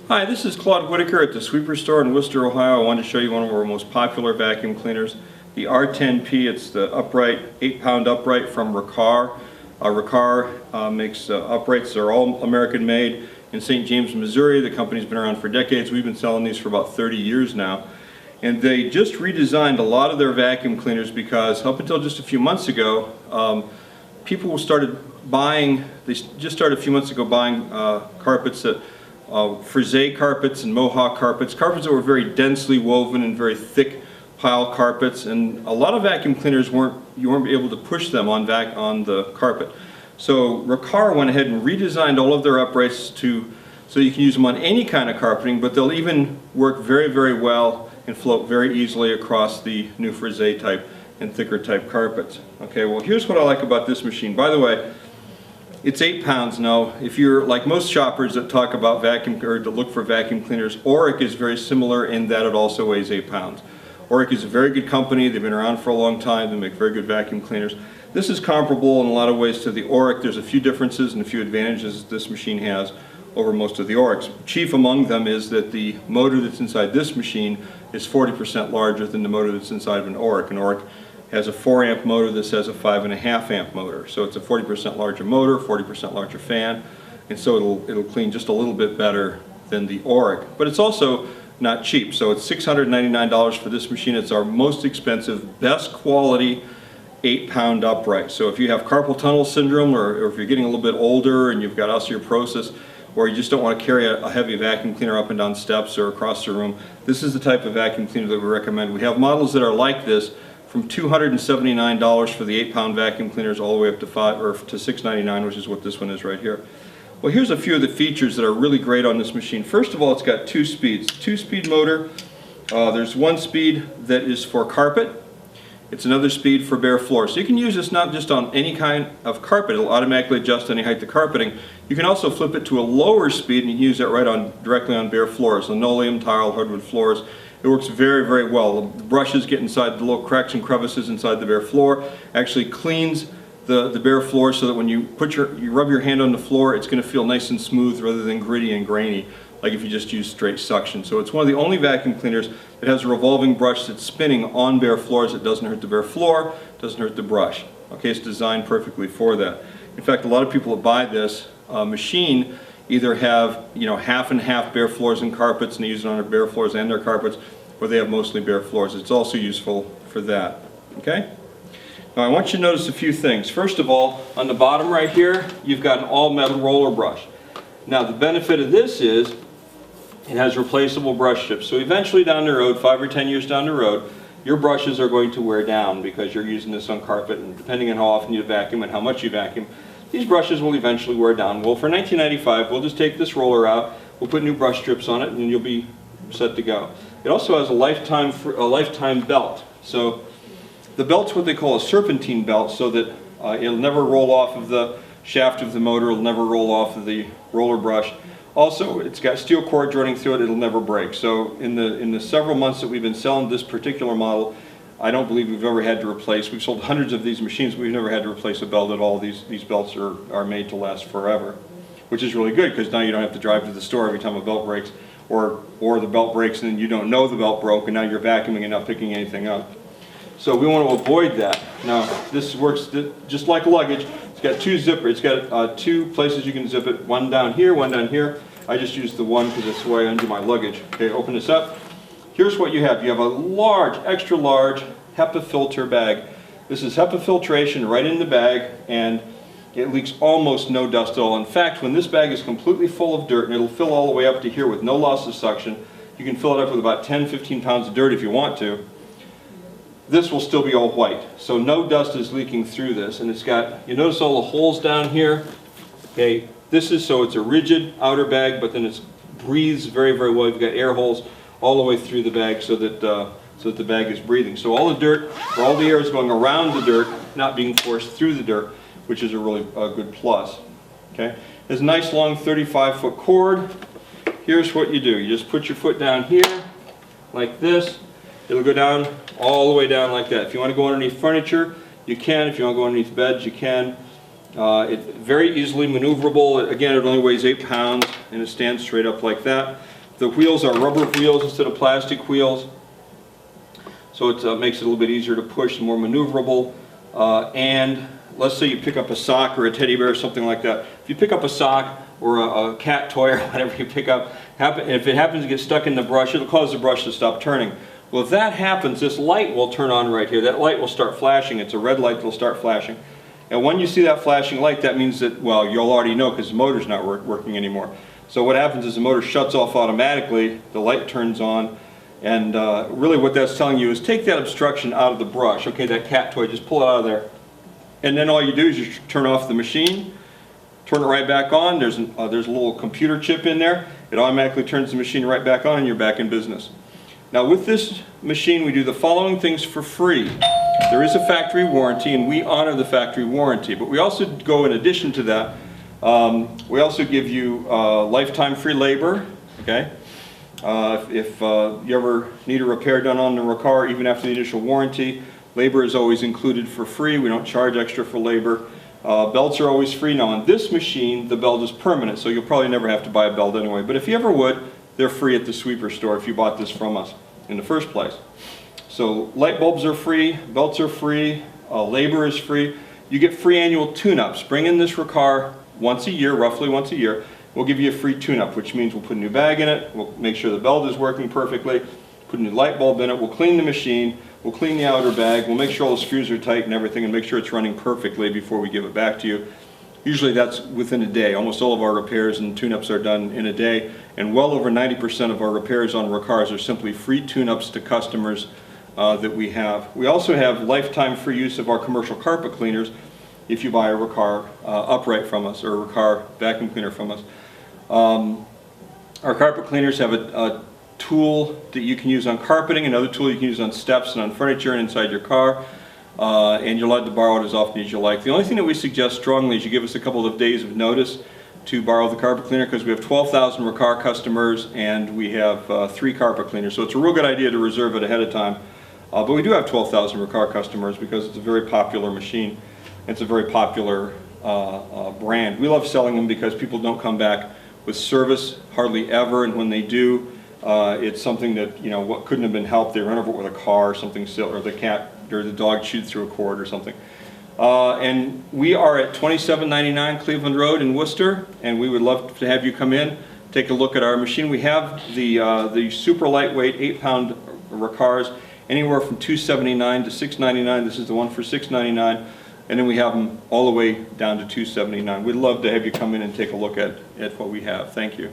Hi, this is Claude Whitaker at the Sweeper Store in Wooster, Ohio. I wanted to show you one of our most popular vacuum cleaners, the R10P. It's the upright, 8-pound upright from Riccar. Riccar makes uprights. They're all American made in St. James, Missouri. The company's been around for decades. We've been selling these for about 30 years now. And they just redesigned a lot of their vacuum cleaners because up until just a few months ago, people started buying, they just started a few months ago buying carpets that frisé carpets and mohawk carpets that were very densely woven and very thick pile carpets, and a lot of vacuum cleaners you weren't able to push them on the carpet. So Riccar went ahead and redesigned all of their uprights so you can use them on any kind of carpeting, but they'll even work very, very well and float very easily across the new frisé type and thicker type carpets. Okay, well, here's what I like about this machine. By the way, it's 8 pounds now. If you're like most shoppers that talk about vacuum or to look for vacuum cleaners, Oreck is very similar in that it also weighs 8 pounds. Oreck is a very good company. They've been around for a long time. They make very good vacuum cleaners. This is comparable in a lot of ways to the Oreck. There's a few differences and a few advantages this machine has over most of the Orecks. Chief among them is that the motor that's inside this machine is 40% larger than the motor that's inside of an Oreck. An Oreck has a 4-amp motor. This has a 5.5-amp motor. So it's a 40% larger motor, 40% larger fan, and so it'll clean just a little bit better than the Oreck. But it's also not cheap. So it's $699 for this machine. It's our most expensive, best quality 8-pound upright. So if you have carpal tunnel syndrome, or if you're getting a little bit older and you've got osteoporosis, or you just don't want to carry a heavy vacuum cleaner up and down steps or across the room, this is the type of vacuum cleaner that we recommend. We have models that are like this, from $279 for the 8-pound vacuum cleaners all the way up to $699, which is what this one is right here. Well, here's a few of the features that are really great on this machine. First of all, it's got 2 speeds. 2-speed motor. There's 1 speed that is for carpet. It's another speed for bare floor. So you can use this not just on any kind of carpet. It'll automatically adjust any height of carpeting. You can also flip it to a lower speed and you can use that directly on bare floors, linoleum, tile, hardwood floors. It works very, very well. The brushes get inside the little cracks and crevices inside the bare floor. Actually cleans the bare floor so that when you rub your hand on the floor, it's going to feel nice and smooth rather than gritty and grainy, like if you just use straight suction. So it's one of the only vacuum cleaners that has a revolving brush that's spinning on bare floors. It doesn't hurt the bare floor, doesn't hurt the brush. Okay, it's designed perfectly for that. In fact, a lot of people that buy this machine either have, half and half bare floors and carpets, and they use it on their bare floors and their carpets, or they have mostly bare floors. It's also useful for that. Okay? Now I want you to notice a few things. First of all, on the bottom right here, you've got an all-metal roller brush. Now the benefit of this is it has replaceable brush strips. So eventually down the road, 5 or 10 years down the road, your brushes are going to wear down because you're using this on carpet, and depending on how often you vacuum and how much you vacuum, these brushes will eventually wear down. Well, for $19.95, we'll just take this roller out, we'll put new brush strips on it, and you'll be set to go. It also has a lifetime belt. So the belt's what they call a serpentine belt, so that it'll never roll off of the shaft of the motor, it'll never roll off of the roller brush. Also, it's got steel cords running through it, it'll never break. So in the several months that we've been selling this particular model, I don't believe we've ever had to replace. We've sold hundreds of these machines, but we've never had to replace a belt at all. These belts are made to last forever, which is really good because now you don't have to drive to the store every time a belt breaks, or the belt breaks and then you don't know the belt broke and now you're vacuuming and not picking anything up. So we want to avoid that. Now this works just like luggage. It's got 2 zippers. It's got 2 places you can zip it. One down here, one down here. I just use the one because that's the way I undo my luggage. Okay, open this up. Here's what you have. You have a large, extra large HEPA filter bag. This is HEPA filtration right in the bag, and it leaks almost no dust at all. In fact, when this bag is completely full of dirt, and it'll fill all the way up to here with no loss of suction, you can fill it up with about 10-15 pounds of dirt if you want to. This will still be all white. So no dust is leaking through this, and it's got, you notice all the holes down here? Okay, this is so it's a rigid outer bag, but then it breathes very, very well. You've got air holes all the way through the bag so that the bag is breathing. So all the dirt, or all the air is going around the dirt, not being forced through the dirt, which is a really good plus. Okay, there's a nice long 35-foot cord. Here's what you do. You just put your foot down here, like this. It'll go down all the way down like that. If you want to go underneath furniture, you can. If you want to go underneath beds, you can. It's very easily maneuverable. Again, it only weighs 8 pounds, and it stands straight up like that. The wheels are rubber wheels instead of plastic wheels, so it makes it a little bit easier to push and more maneuverable. And let's say you pick up a sock or a teddy bear or something like that. If you pick up a sock or a cat toy or whatever you pick up, if it happens to get stuck in the brush, it'll cause the brush to stop turning. Well, if that happens, this light will turn on right here. That light will start flashing. It's a red light that will start flashing. And when you see that flashing light, that means that, well, you'll already know because the motor's not working anymore. So what happens is the motor shuts off automatically, the light turns on, and really what that's telling you is take that obstruction out of the brush. Okay, that cat toy, just pull it out of there. And then all you do is you turn off the machine, turn it right back on. There's a little computer chip in there. It automatically turns the machine right back on and you're back in business. Now with this machine we do the following things for free. There is a factory warranty and we honor the factory warranty, but we also go in addition to that. We also give you lifetime free labor. Okay, if you ever need a repair done on the Riccar, even after the initial warranty, labor is always included for free. We don't charge extra for labor. Belts are always free. Now on this machine, the belt is permanent, so you'll probably never have to buy a belt anyway. But if you ever would, they're free at the sweeper store if you bought this from us in the first place. So light bulbs are free, belts are free, labor is free. You get free annual tune-ups. Bring in this Riccar once a year, roughly once a year. We'll give you a free tune-up, which means we'll put a new bag in it, we'll make sure the belt is working perfectly, put a new light bulb in it, we'll clean the machine, we'll clean the outer bag, we'll make sure all the screws are tight and everything and make sure it's running perfectly before we give it back to you. Usually that's within a day. Almost all of our repairs and tune-ups are done in a day, and well over 90% of our repairs on Riccars are simply free tune-ups to customers that we have. We also have lifetime free use of our commercial carpet cleaners if you buy a Riccar upright from us or a Riccar vacuum cleaner from us. Our carpet cleaners have a tool that you can use on carpeting, another tool you can use on steps and on furniture and inside your car, and you're allowed to borrow it as often as you like. The only thing that we suggest strongly is you give us a couple of days of notice to borrow the carpet cleaner, because we have 12,000 Riccar customers and we have 3 carpet cleaners, so it's a real good idea to reserve it ahead of time. But we do have 12,000 Riccar customers because it's a very popular machine. It's a very popular brand. We love selling them because people don't come back with service hardly ever, and when they do, it's something that, you know, what couldn't have been helped. They run over it with a car or something silly, or the cat or the dog chewed through a cord or something. And we are at 2799 Cleveland Road in Wooster, and we would love to have you come in, take a look at our machine. We have the super lightweight 8-pound Riccars, anywhere from $279 to $699. This is the one for $699. And then we have them all the way down to $279. We'd love to have you come in and take a look at what we have. Thank you.